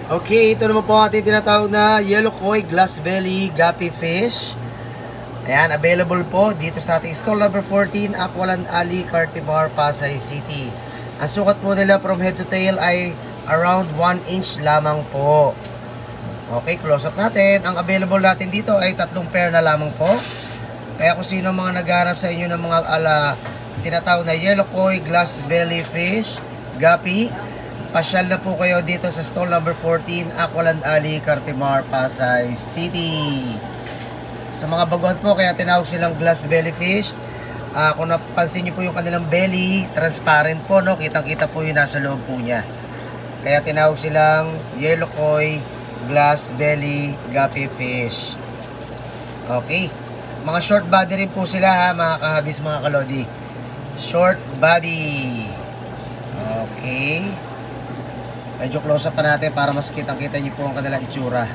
Okay, ito naman po ating tinatawag na yellow koi, glass belly, guppy fish. Ayan, available po dito sa ating stall number 14, Aqualand Alley, Cartimar, Pasay City. Ang sukat po nila from head to tail ay around 1 inch lamang po. Okay, close up natin. Ang available natin dito ay 3 pair na lamang po. Kaya kung sino mga naghahanap sa inyo ng mga tinatawag na yellow koi, glass belly fish, guppy, pasyal na po kayo dito sa stall number 14, Aqualand Alley, Cartimar, Pasay City. Sa mga baguhan po, kaya tinawag silang glass belly fish. Kung napansin niyo po yung kanilang belly, transparent po, no? Kitang-kita po yung nasa loob po niya. Kaya tinawag silang yellow koi, glass belly, guppy fish. Okay. Mga short body rin po sila, ha, mga kahabis, mga kalodi. Short body. Okay. Medyo close up pa natin para mas kitang-kita niyo po ang kanilang itsura.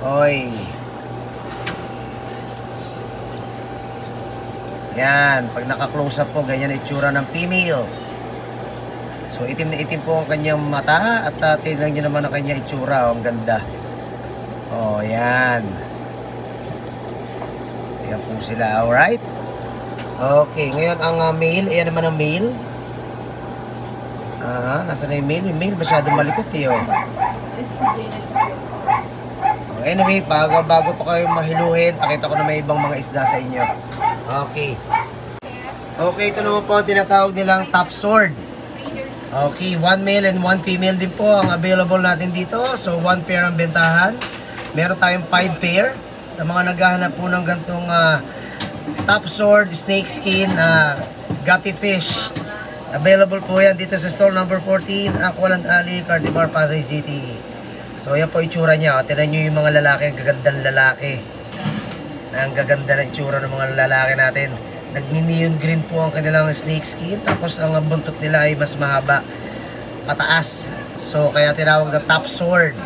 Oy. Yan, pag naka-close up po, ganyan ang itsura ng female. So, itim na itim po ang kanyang mata at tingnan niyo naman ang kanyang itsura. Ang ganda. Oh, yan. Yan po sila, alright? Okay, ngayon ang male, ayan naman ang male. Nasa na yung male? Yung male masyadong malikot eh, oh. Anyway, bago pa kayo mahiluhin, pakita ko na may ibang mga isda sa inyo. Okay. Okay, ito naman po ang tinatawag nilang top sword. Okay, 1 male and 1 female din po ang available natin dito. So, 1 pair ang bentahan. Meron tayong 5 pair. Sa mga naghahanap po ng gantong top sword, snake skin, guppy fish. Available po yan dito sa stall number 14, Aqualand Alley, Cartimar, Pasay City. So, yan po itsura niya. Tignan nyo yung mga lalaki, ang gagandang lalaki. Ang gaganda na itsura ng mga lalaki natin. Nagni-neon green po ang kanilang snake skin. Tapos, ang buntot nila ay mas mahaba, pataas. So, kaya tinawag na top sword.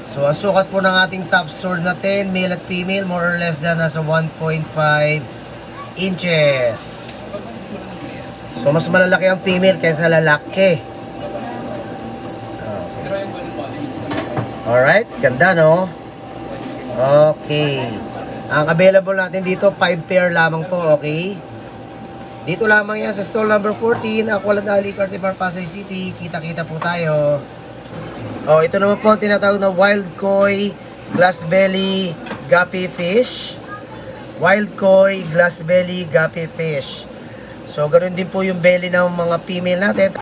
So, ang sukat po ng ating top sword natin, male at female, more or less na nasa 1.5 inches. So, mas malalaki ang female kaysa lalaki. Okay. Alright, ganda, no? Okay. Ang available natin dito, 5 pair lamang po, okay? Dito lamang yan sa stall number 14, Aqualand Alley, Cartimar, Pasay City. Kita-kita po tayo. Oh, ito naman po ang tinatawag na wild koi, glass belly, guppy fish. Wild koi, glass belly, guppy fish. So, ganoon din po yung belly ng mga female natin.